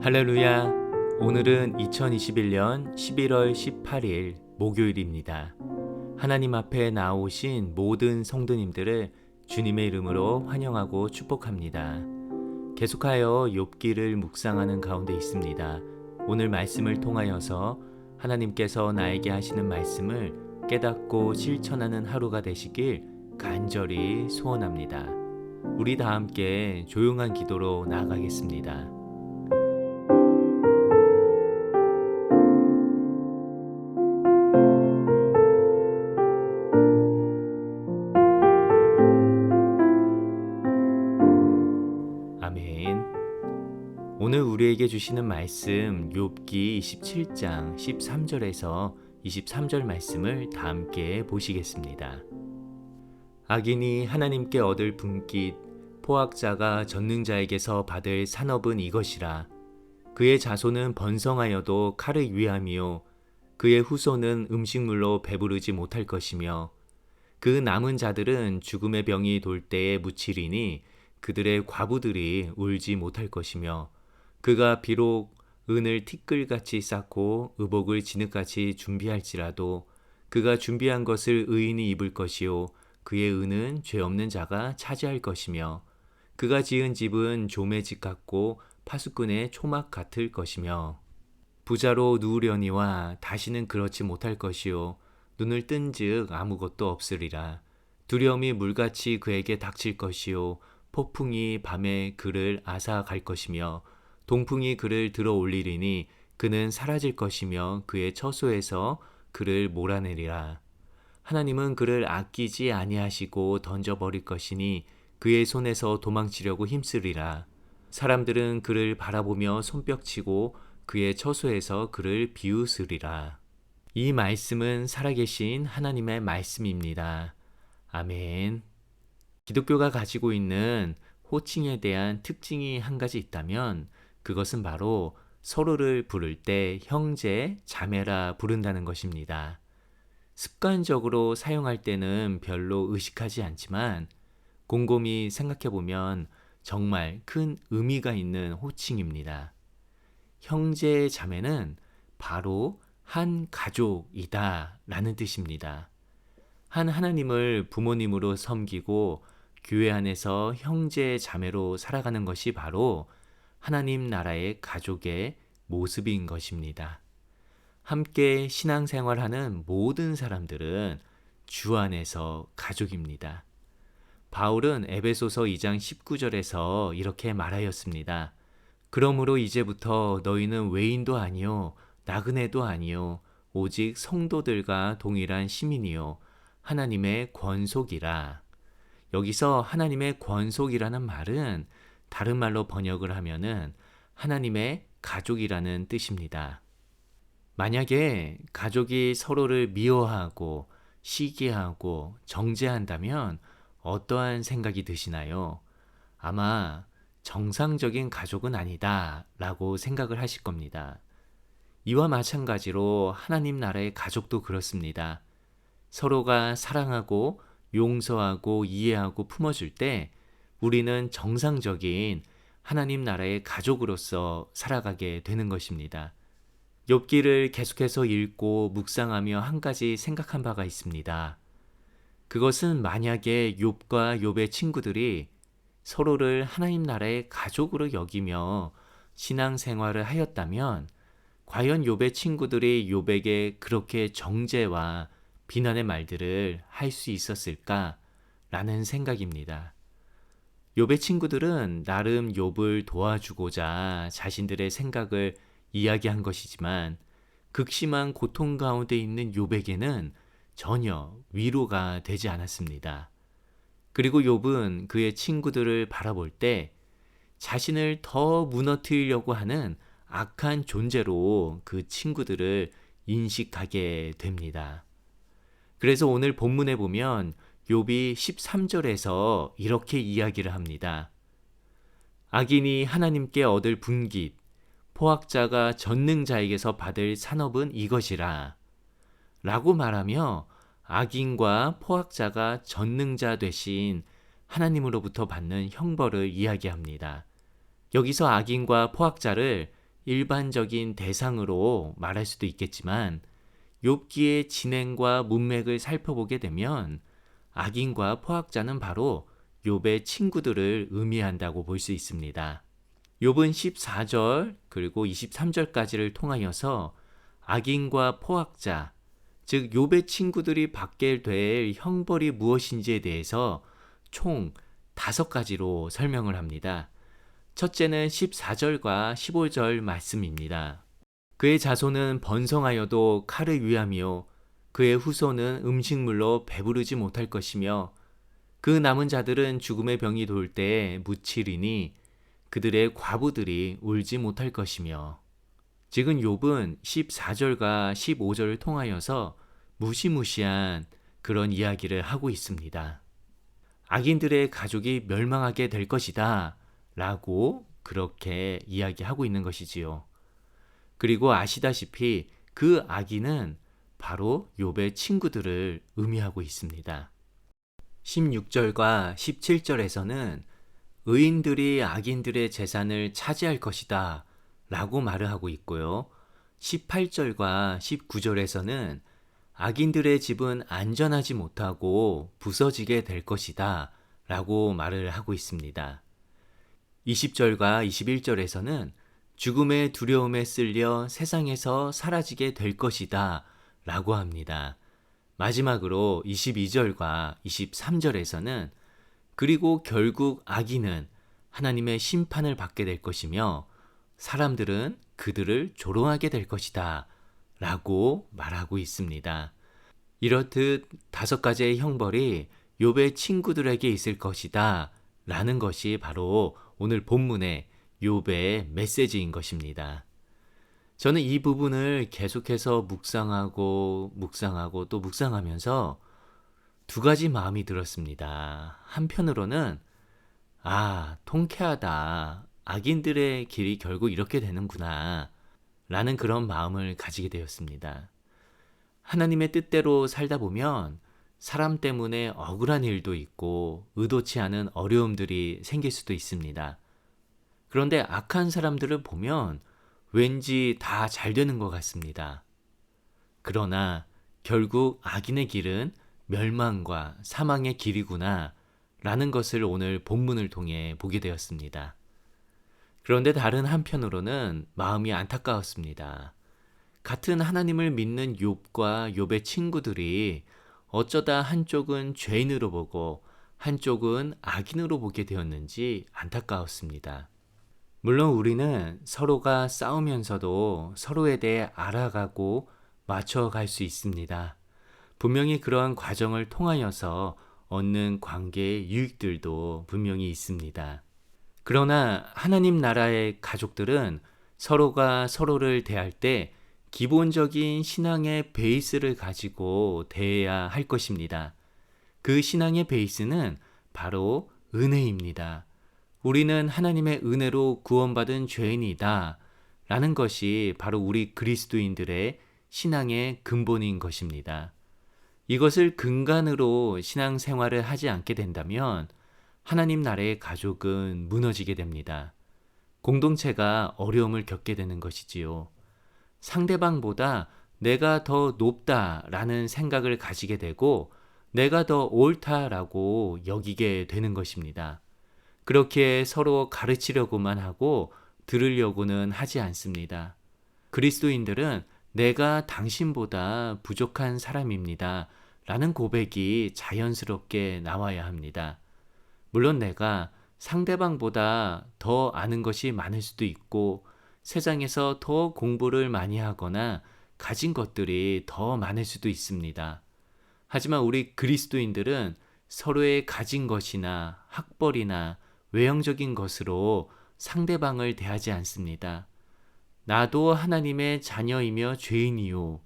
할렐루야. 오늘은 2021년 11월 18일 목요일입니다. 하나님 앞에 나오신 모든 성도님들을 주님의 이름으로 환영하고 축복합니다. 계속하여 욥기를 묵상하는 가운데 있습니다. 오늘 말씀을 통하여서 하나님께서 나에게 하시는 말씀을 깨닫고 실천하는 하루가 되시길 간절히 소원합니다. 우리 다 함께 조용한 기도로 나아가겠습니다. 아멘. 오늘 우리에게 주시는 말씀 욥기 27장 13절에서 23절 말씀을 다 함께 보시겠습니다. 악인이 하나님께 얻을 분깃, 포악자가 전능자에게서 받을 산업은 이것이라. 그의 자손은 번성하여도 칼을 위함이요 그의 후손은 음식물로 배부르지 못할 것이며 그 남은 자들은 죽음의 병이 돌 때에 묻히리니 그들의 과부들이 울지 못할 것이며 그가 비록 은을 티끌같이 쌓고 의복을 진흙같이 준비할지라도 그가 준비한 것을 의인이 입을 것이요 그의 은은 죄 없는 자가 차지할 것이며 그가 지은 집은 조매 집 같고 파수꾼의 초막 같을 것이며 부자로 누우려니와 다시는 그렇지 못할 것이요 눈을 뜬즉 아무것도 없으리라. 두려움이 물같이 그에게 닥칠 것이요 폭풍이 밤에 그를 앗아갈 것이며 동풍이 그를 들어 올리리니 그는 사라질 것이며 그의 처소에서 그를 몰아내리라. 하나님은 그를 아끼지 아니하시고 던져버릴 것이니 그의 손에서 도망치려고 힘쓰리라. 사람들은 그를 바라보며 손뼉치고 그의 처소에서 그를 비웃으리라. 이 말씀은 살아계신 하나님의 말씀입니다. 아멘. 기독교가 가지고 있는 호칭에 대한 특징이 한 가지 있다면 그것은 바로 서로를 부를 때 형제, 자매라 부른다는 것입니다. 습관적으로 사용할 때는 별로 의식하지 않지만 곰곰이 생각해보면 정말 큰 의미가 있는 호칭입니다. 형제, 자매는 바로 한 가족이다 라는 뜻입니다. 한 하나님을 부모님으로 섬기고 교회 안에서 형제 자매로 살아가는 것이 바로 하나님 나라의 가족의 모습인 것입니다. 함께 신앙생활하는 모든 사람들은 주 안에서 가족입니다. 바울은 에베소서 2장 19절에서 이렇게 말하였습니다. 그러므로 이제부터 너희는 외인도 아니요 나그네도 아니요 오직 성도들과 동일한 시민이요 하나님의 권속이라. 여기서 하나님의 권속이라는 말은 다른 말로 번역을 하면은 하나님의 가족이라는 뜻입니다. 만약에 가족이 서로를 미워하고 시기하고 정죄한다면 어떠한 생각이 드시나요? 아마 정상적인 가족은 아니다 라고 생각을 하실 겁니다. 이와 마찬가지로 하나님 나라의 가족도 그렇습니다. 서로가 사랑하고 용서하고 이해하고 품어줄 때 우리는 정상적인 하나님 나라의 가족으로서 살아가게 되는 것입니다. 욥기를 계속해서 읽고 묵상하며 한 가지 생각한 바가 있습니다. 그것은 만약에 욥과 욥의 친구들이 서로를 하나님 나라의 가족으로 여기며 신앙생활을 하였다면 과연 욥의 친구들이 욥에게 그렇게 정죄와 비난의 말들을 할 수 있었을까? 라는 생각입니다. 욥의 친구들은 나름 욥을 도와주고자 자신들의 생각을 이야기한 것이지만 극심한 고통 가운데 있는 욥에게는 전혀 위로가 되지 않았습니다. 그리고 욥은 그의 친구들을 바라볼 때 자신을 더 무너뜨리려고 하는 악한 존재로 그 친구들을 인식하게 됩니다. 그래서 오늘 본문에 보면 욥이 13절에서 이렇게 이야기를 합니다. 악인이 하나님께 얻을 분깃, 포악자가 전능자에게서 받을 산업은 이것이라 라고 말하며 악인과 포악자가 전능자 되신 하나님으로부터 받는 형벌을 이야기합니다. 여기서 악인과 포악자를 일반적인 대상으로 말할 수도 있겠지만 욥기의 진행과 문맥을 살펴보게 되면 악인과 포악자는 바로 욥의 친구들을 의미한다고 볼 수 있습니다. 욥은 14절 그리고 23절까지를 통하여서 악인과 포악자, 즉 욥의 친구들이 받게 될 형벌이 무엇인지에 대해서 총 5가지로 설명을 합니다. 첫째는 14절과 15절 말씀입니다. 그의 자손은 번성하여도 칼을 위하며 그의 후손은 음식물로 배부르지 못할 것이며 그 남은 자들은 죽음의 병이 돌 때에 묻히리니 그들의 과부들이 울지 못할 것이며. 지금 욥은 14절과 15절을 통하여서 무시무시한 그런 이야기를 하고 있습니다. 악인들의 가족이 멸망하게 될 것이다 라고 그렇게 이야기하고 있는 것이지요. 그리고 아시다시피 그 악인은 바로 욥의 친구들을 의미하고 있습니다. 16절과 17절에서는 의인들이 악인들의 재산을 차지할 것이다 라고 말을 하고 있고요. 18절과 19절에서는 악인들의 집은 안전하지 못하고 부서지게 될 것이다 라고 말을 하고 있습니다. 20절과 21절에서는 죽음의 두려움에 쓸려 세상에서 사라지게 될 것이다 라고 합니다. 마지막으로 22절과 23절에서는 그리고 결국 악인은 하나님의 심판을 받게 될 것이며 사람들은 그들을 조롱하게 될 것이다 라고 말하고 있습니다. 이렇듯 5가지의 형벌이 욥의 친구들에게 있을 것이다 라는 것이 바로 오늘 본문의 욥의 메시지인 것입니다. 저는 이 부분을 계속해서 묵상하고 또 묵상하면서 2가지 마음이 들었습니다. 한편으로는 통쾌하다. 악인들의 길이 결국 이렇게 되는구나 라는 그런 마음을 가지게 되었습니다. 하나님의 뜻대로 살다 보면 사람 때문에 억울한 일도 있고 의도치 않은 어려움들이 생길 수도 있습니다. 그런데 악한 사람들을 보면 왠지 다 잘 되는 것 같습니다. 그러나 결국 악인의 길은 멸망과 사망의 길이구나 라는 것을 오늘 본문을 통해 보게 되었습니다. 그런데 다른 한편으로는 마음이 안타까웠습니다. 같은 하나님을 믿는 욥과 욥의 친구들이 어쩌다 한쪽은 죄인으로 보고 한쪽은 악인으로 보게 되었는지 안타까웠습니다. 물론 우리는 서로가 싸우면서도 서로에 대해 알아가고 맞춰갈 수 있습니다. 분명히 그러한 과정을 통하여서 얻는 관계의 유익들도 분명히 있습니다. 그러나 하나님 나라의 가족들은 서로가 서로를 대할 때 기본적인 신앙의 베이스를 가지고 대해야 할 것입니다. 그 신앙의 베이스는 바로 은혜입니다. 우리는 하나님의 은혜로 구원받은 죄인이다 라는 것이 바로 우리 그리스도인들의 신앙의 근본인 것입니다. 이것을 근간으로 신앙생활을 하지 않게 된다면 하나님 나라의 가족은 무너지게 됩니다. 공동체가 어려움을 겪게 되는 것이지요. 상대방보다 내가 더 높다라는 생각을 가지게 되고 내가 더 옳다라고 여기게 되는 것입니다. 그렇게 서로 가르치려고만 하고 들으려고는 하지 않습니다. 그리스도인들은 내가 당신보다 부족한 사람입니다 라는 고백이 자연스럽게 나와야 합니다. 물론 내가 상대방보다 더 아는 것이 많을 수도 있고 세상에서 더 공부를 많이 하거나 가진 것들이 더 많을 수도 있습니다. 하지만 우리 그리스도인들은 서로의 가진 것이나 학벌이나 외형적인 것으로 상대방을 대하지 않습니다. 나도 하나님의 자녀이며 죄인이요.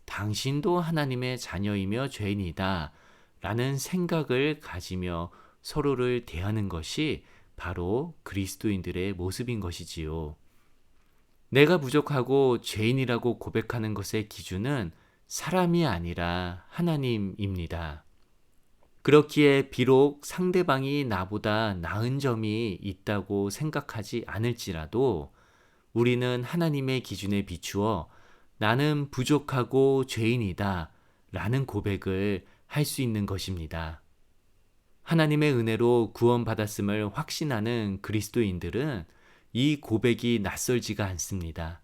당신도 하나님의 자녀이며 죄인이다. 라는 생각을 가지며 서로를 대하는 것이 바로 그리스도인들의 모습인 것이지요. 내가 부족하고 죄인이라고 고백하는 것의 기준은 사람이 아니라 하나님입니다. 그렇기에 비록 상대방이 나보다 나은 점이 있다고 생각하지 않을지라도 우리는 하나님의 기준에 비추어 나는 부족하고 죄인이다 라는 고백을 할 수 있는 것입니다. 하나님의 은혜로 구원받았음을 확신하는 그리스도인들은 이 고백이 낯설지가 않습니다.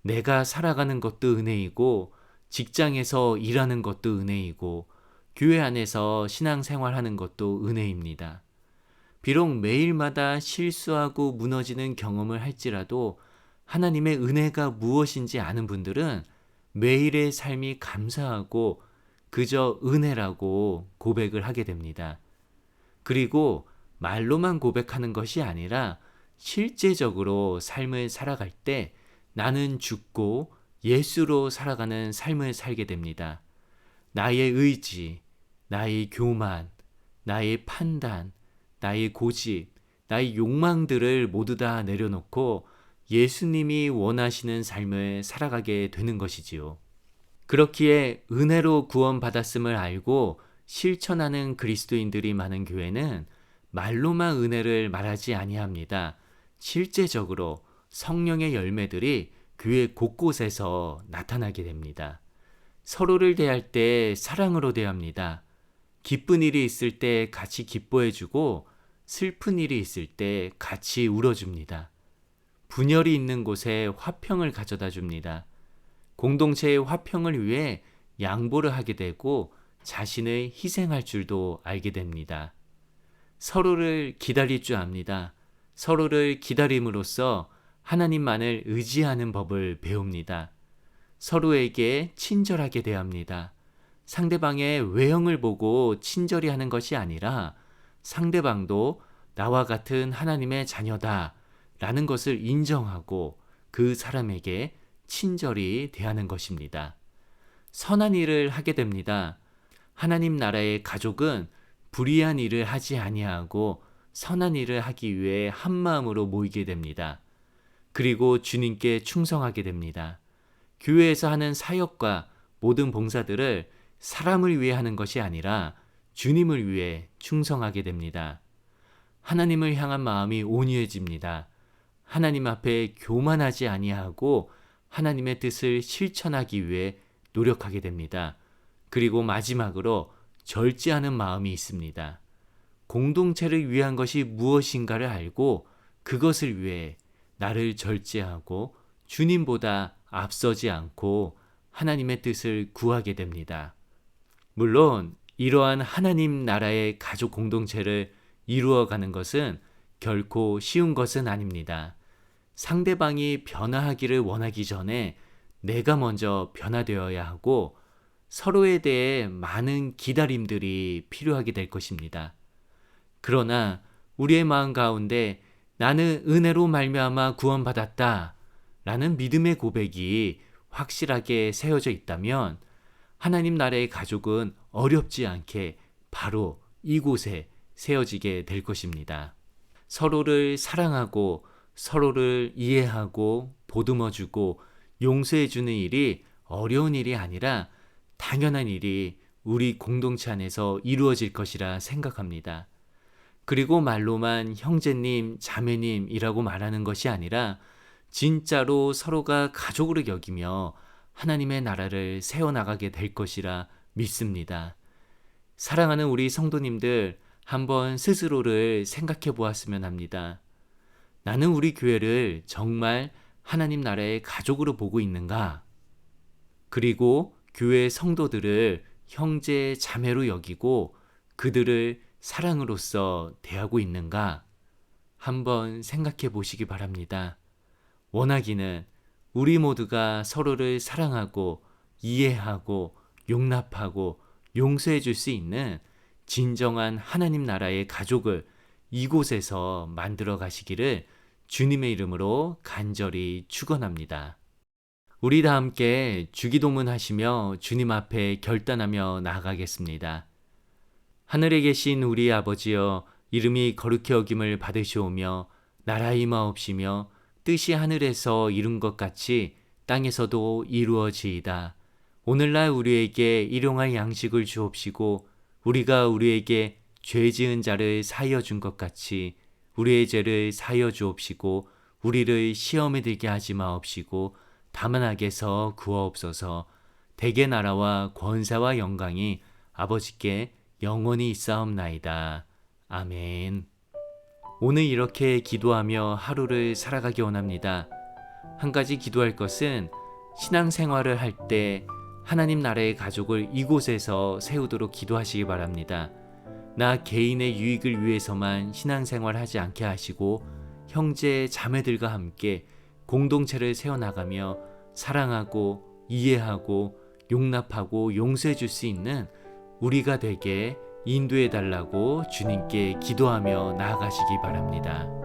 내가 살아가는 것도 은혜이고, 직장에서 일하는 것도 은혜이고, 교회 안에서 신앙생활하는 것도 은혜입니다. 비록 매일마다 실수하고 무너지는 경험을 할지라도 하나님의 은혜가 무엇인지 아는 분들은 매일의 삶이 감사하고 그저 은혜라고 고백을 하게 됩니다. 그리고 말로만 고백하는 것이 아니라 실제적으로 삶을 살아갈 때 나는 죽고 예수로 살아가는 삶을 살게 됩니다. 나의 의지, 나의 교만, 나의 판단, 나의 고집, 나의 욕망들을 모두 다 내려놓고 예수님이 원하시는 삶을 살아가게 되는 것이지요. 그렇기에 은혜로 구원받았음을 알고 실천하는 그리스도인들이 많은 교회는 말로만 은혜를 말하지 아니합니다. 실제적으로 성령의 열매들이 교회 곳곳에서 나타나게 됩니다. 서로를 대할 때 사랑으로 대합니다. 기쁜 일이 있을 때 같이 기뻐해주고 슬픈 일이 있을 때 같이 울어줍니다. 분열이 있는 곳에 화평을 가져다 줍니다. 공동체의 화평을 위해 양보를 하게 되고 자신을 희생할 줄도 알게 됩니다. 서로를 기다릴 줄 압니다. 서로를 기다림으로써 하나님만을 의지하는 법을 배웁니다. 서로에게 친절하게 대합니다. 상대방의 외형을 보고 친절히 하는 것이 아니라 상대방도 나와 같은 하나님의 자녀다 라는 것을 인정하고 그 사람에게 친절히 대하는 것입니다. 선한 일을 하게 됩니다. 하나님 나라의 가족은 불의한 일을 하지 아니하고 선한 일을 하기 위해 한 마음으로 모이게 됩니다. 그리고 주님께 충성하게 됩니다. 교회에서 하는 사역과 모든 봉사들을 사람을 위해 하는 것이 아니라 주님을 위해 충성하게 됩니다. 하나님을 향한 마음이 온유해집니다. 하나님 앞에 교만하지 아니하고 하나님의 뜻을 실천하기 위해 노력하게 됩니다. 그리고 마지막으로 절제하는 마음이 있습니다. 공동체를 위한 것이 무엇인가를 알고 그것을 위해 나를 절제하고 주님보다 앞서지 않고 하나님의 뜻을 구하게 됩니다. 물론 이러한 하나님 나라의 가족 공동체를 이루어가는 것은 결코 쉬운 것은 아닙니다. 상대방이 변화하기를 원하기 전에 내가 먼저 변화되어야 하고 서로에 대해 많은 기다림들이 필요하게 될 것입니다. 그러나 우리의 마음 가운데 나는 은혜로 말미암아 구원받았다 라는 믿음의 고백이 확실하게 세워져 있다면 하나님 나라의 가족은 어렵지 않게 바로 이곳에 세워지게 될 것입니다. 서로를 사랑하고 서로를 이해하고 보듬어주고 용서해주는 일이 어려운 일이 아니라 당연한 일이 우리 공동체 안에서 이루어질 것이라 생각합니다. 그리고 말로만 형제님, 자매님이라고 말하는 것이 아니라 진짜로 서로가 가족으로 여기며 하나님의 나라를 세워나가게 될 것이라 믿습니다. 사랑하는 우리 성도님들 한번 스스로를 생각해 보았으면 합니다. 나는 우리 교회를 정말 하나님 나라의 가족으로 보고 있는가? 그리고 교회 성도들을 형제, 자매로 여기고 그들을 사랑으로서 대하고 있는가? 한번 생각해 보시기 바랍니다. 원하기는 우리 모두가 서로를 사랑하고 이해하고 용납하고 용서해 줄 수 있는 진정한 하나님 나라의 가족을 이곳에서 만들어 가시기를 주님의 이름으로 간절히 축원합니다. 우리 다 함께 주기도문 하시며 주님 앞에 결단하며 나아가겠습니다. 하늘에 계신 우리 아버지여, 이름이 거룩히 여김을 받으시오며 나라 임하옵시며 뜻이 하늘에서 이룬 것 같이 땅에서도 이루어지이다. 오늘날 우리에게 일용할 양식을 주옵시고 우리가 우리에게 죄 지은 자를 사하여 준 것 같이 우리의 죄를 사하여 주옵시고 우리를 시험에 들게 하지 마옵시고 다만 악에서 구하옵소서. 대개 나라와 권세와 영광이 아버지께 영원히 있사옵나이다. 아멘. 오늘 이렇게 기도하며 하루를 살아가기 원합니다. 한 가지 기도할 것은 신앙생활을 할 때 하나님 나라의 가족을 이곳에서 세우도록 기도하시기 바랍니다. 나 개인의 유익을 위해서만 신앙생활 하지 않게 하시고 형제 자매들과 함께 공동체를 세워나가며 사랑하고 이해하고 용납하고 용서해 줄 수 있는 우리가 되게 인도해 달라고 주님께 기도하며 나아가시기 바랍니다.